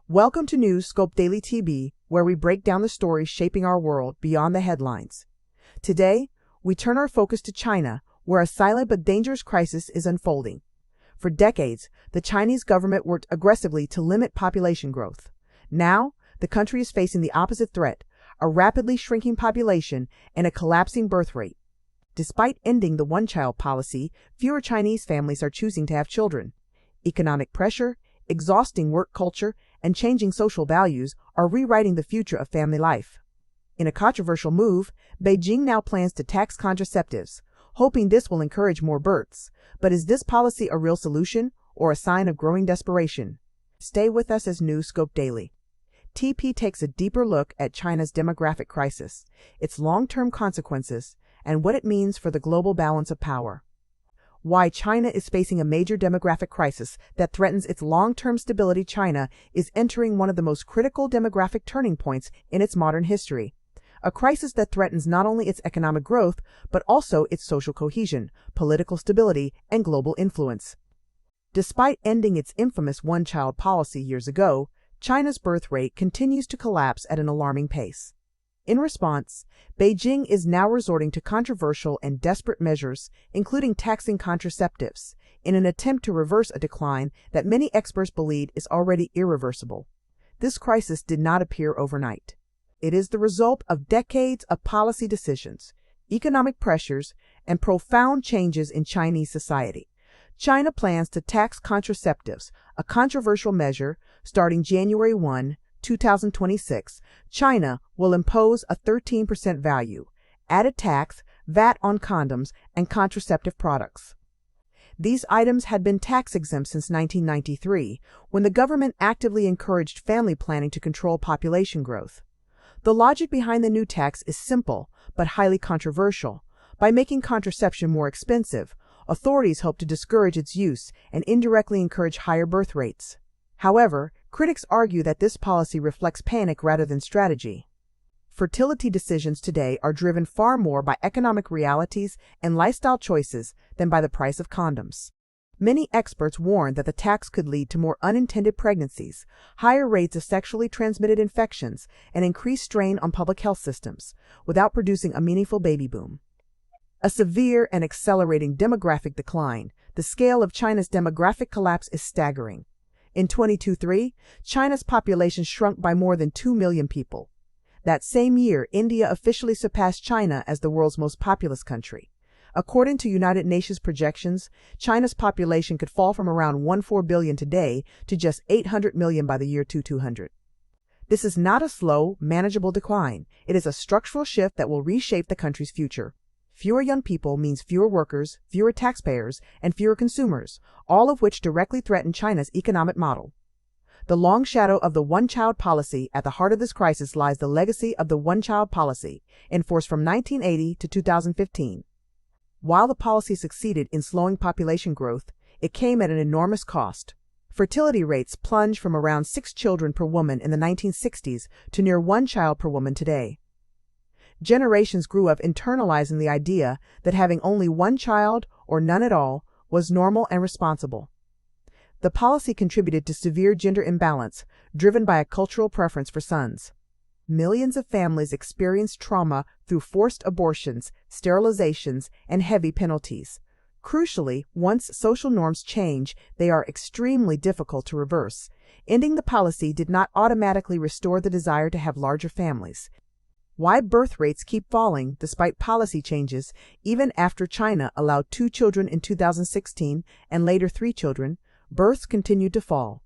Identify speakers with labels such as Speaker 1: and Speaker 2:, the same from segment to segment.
Speaker 1: Welcome to News Scope Daily TV, where we break down the stories shaping our world beyond the headlines. Today, we turn our focus to China, where a silent but dangerous crisis is unfolding. For decades, the Chinese government worked aggressively to limit population growth. Now, the country is facing the opposite threat: a rapidly shrinking population and a collapsing birth rate. Despite ending the one-child policy, fewer Chinese families are choosing to have children. Economic pressure, exhausting work culture, and changing social values are rewriting the future of family life. In a controversial move, Beijing now plans to tax contraceptives, hoping this will encourage more births. But is this policy a real solution or a sign of growing desperation? Stay with us as News Scope Daily. TP takes a deeper look at China's demographic crisis, its long-term consequences, and what it means for the global balance of power. Why China is facing a major demographic crisis that threatens its long-term stability. China is entering one of the most critical demographic turning points in its modern history. A crisis that threatens not only its economic growth, but also its social cohesion, political stability, and global influence. Despite ending its infamous one-child policy years ago, China's birth rate continues to collapse at an alarming pace. In response, Beijing is now resorting to controversial and desperate measures, including taxing contraceptives, in an attempt to reverse a decline that many experts believe is already irreversible. This crisis did not appear overnight. It is the result of decades of policy decisions, economic pressures, and profound changes in Chinese society. China plans to tax contraceptives, a controversial measure. Starting January 1, 2026, China will impose a 13% value, added tax, VAT on condoms and contraceptive products. These items had been tax-exempt since 1993, when the government actively encouraged family planning to control population growth. The logic behind the new tax is simple, but highly controversial. By making contraception more expensive, authorities hope to discourage its use and indirectly encourage higher birth rates. However, critics argue that this policy reflects panic rather than strategy. Fertility decisions today are driven far more by economic realities and lifestyle choices than by the price of condoms. Many experts warn that the tax could lead to more unintended pregnancies, higher rates of sexually transmitted infections, and increased strain on public health systems, without producing a meaningful baby boom. A severe and accelerating demographic decline. The scale of China's demographic collapse is staggering. In 2023, China's population shrunk by more than 2 million people. That same year, India officially surpassed China as the world's most populous country. According to United Nations projections, China's population could fall from around 14 billion today to just 800 million by the year 2200. This is not a slow, manageable decline. It is a structural shift that will reshape the country's future. Fewer young people means fewer workers, fewer taxpayers, and fewer consumers, all of which directly threaten China's economic model. The long shadow of the one-child policy. At the heart of this crisis lies the legacy of the one-child policy, enforced from 1980 to 2015. While the policy succeeded in slowing population growth, it came at an enormous cost. Fertility rates plunged from around 6 children per woman in the 1960s to near 1 child per woman today. Generations grew up internalizing the idea that having only 1 child, or none at all, was normal and responsible. The policy contributed to severe gender imbalance, driven by a cultural preference for sons. Millions of families experienced trauma through forced abortions, sterilizations, and heavy penalties. Crucially, once social norms change, they are extremely difficult to reverse. Ending the policy did not automatically restore the desire to have larger families. Why birth rates keep falling despite policy changes, even after China allowed 2 children in 2016 and later 3 children, births continued to fall.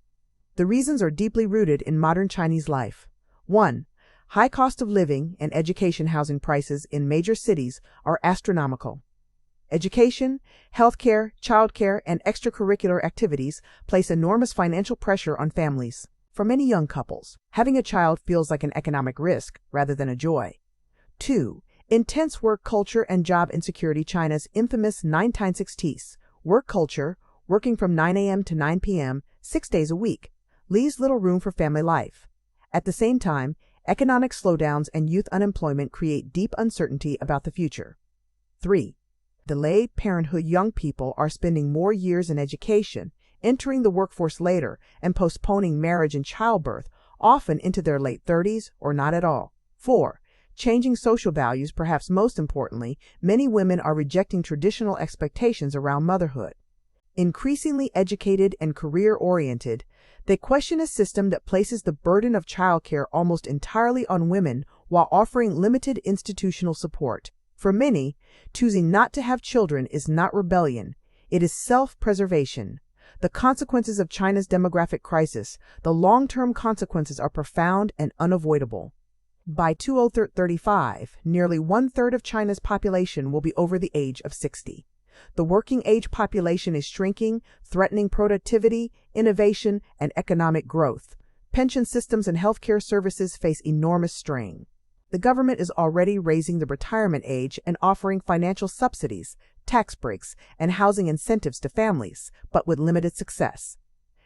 Speaker 1: The reasons are deeply rooted in modern Chinese life. 1. High cost of living and education. Housing prices in major cities are astronomical. Education, healthcare, childcare, and extracurricular activities place enormous financial pressure on families. For many young couples, having a child feels like an economic risk rather than a joy. 2. Intense work culture and job insecurity. China's infamous 9x6 work culture, working from 9 a.m. to 9 p.m., 6 days a week, leaves little room for family life. At the same time, economic slowdowns and youth unemployment create deep uncertainty about the future. 3. Delayed parenthood. Young people are spending more years in education, entering the workforce later and postponing marriage and childbirth, often into their late 30s or not at all. 4. Changing social values. Perhaps most importantly, many women are rejecting traditional expectations around motherhood. Increasingly educated and career-oriented, they question a system that places the burden of childcare almost entirely on women while offering limited institutional support. For many, choosing not to have children is not rebellion, it is self-preservation. The consequences of China's demographic crisis, the long-term consequences are profound and unavoidable. By 2035, nearly one-third of China's population will be over the age of 60. The working-age population is shrinking, threatening productivity, innovation, and economic growth. Pension systems and healthcare services face enormous strain. The government is already raising the retirement age and offering financial subsidies, tax breaks, and housing incentives to families, but with limited success.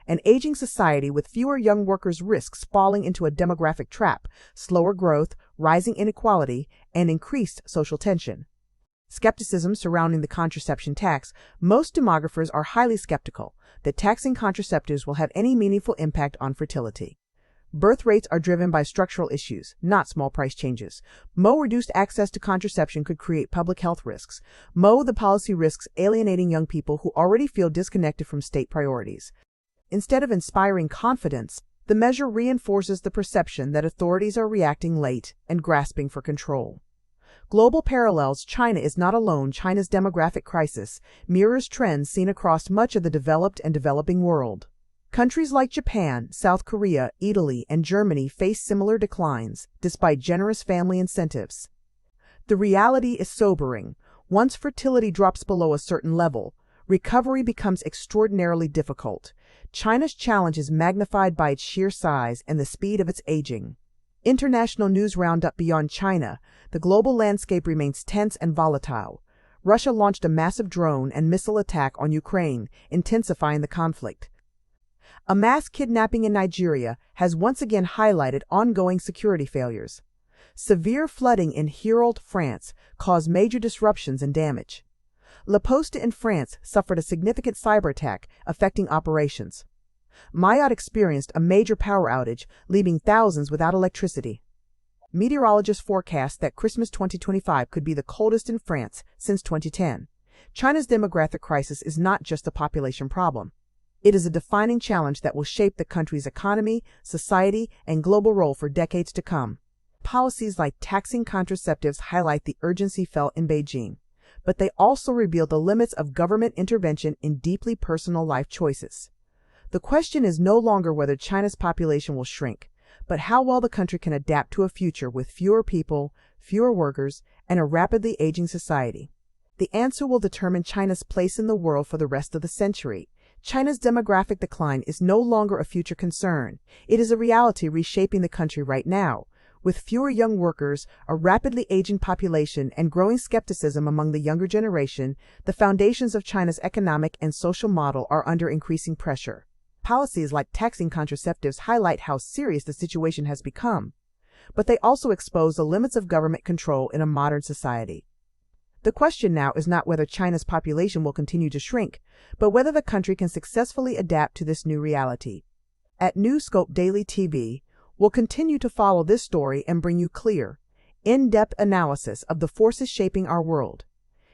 Speaker 1: An aging society with fewer young workers risks falling into a demographic trap, slower growth, rising inequality, and increased social tension. Skepticism surrounding the contraception tax. Most demographers are highly skeptical that taxing contraceptives will have any meaningful impact on fertility. Birth rates are driven by structural issues, not small price changes. Reduced access to contraception could create public health risks. The policy risks alienating young people who already feel disconnected from state priorities. Instead of inspiring confidence, the measure reinforces the perception that authorities are reacting late and grasping for control. Global parallels. China is not alone. China's demographic crisis mirrors trends seen across much of the developed and developing world. Countries like Japan, South Korea, Italy, and Germany face similar declines, despite generous family incentives. The reality is sobering. Once fertility drops below a certain level, recovery becomes extraordinarily difficult. China's challenge is magnified by its sheer size and the speed of its aging. International news roundup. Beyond China, the global landscape remains tense and volatile. Russia launched a massive drone and missile attack on Ukraine, intensifying the conflict. A mass kidnapping in Nigeria has once again highlighted ongoing security failures. Severe flooding in Hérault, France, caused major disruptions and damage. La Poste in France suffered a significant cyber attack, affecting operations. Mayotte experienced a major power outage, leaving thousands without electricity. Meteorologists forecast that Christmas 2025 could be the coldest in France since 2010. China's demographic crisis is not just a population problem. It is a defining challenge that will shape the country's economy, society, and global role for decades to come. Policies like taxing contraceptives highlight the urgency felt in Beijing, but they also reveal the limits of government intervention in deeply personal life choices. The question is no longer whether China's population will shrink, but how well the country can adapt to a future with fewer people, fewer workers, and a rapidly aging society. The answer will determine China's place in the world for the rest of the century. China's demographic decline is no longer a future concern. It is a reality reshaping the country right now. With fewer young workers, a rapidly aging population, and growing skepticism among the younger generation, the foundations of China's economic and social model are under increasing pressure. Policies like taxing contraceptives highlight how serious the situation has become, but they also expose the limits of government control in a modern society. The question now is not whether China's population will continue to shrink, but whether the country can successfully adapt to this new reality. At New Scope Daily TV, we'll continue to follow this story and bring you clear, in-depth analysis of the forces shaping our world.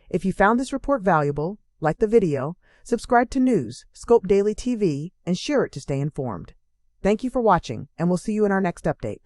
Speaker 1: If you found this report valuable, like the video, subscribe to News Scope Daily TV, and share it to stay informed. Thank you for watching, and we'll see you in our next update.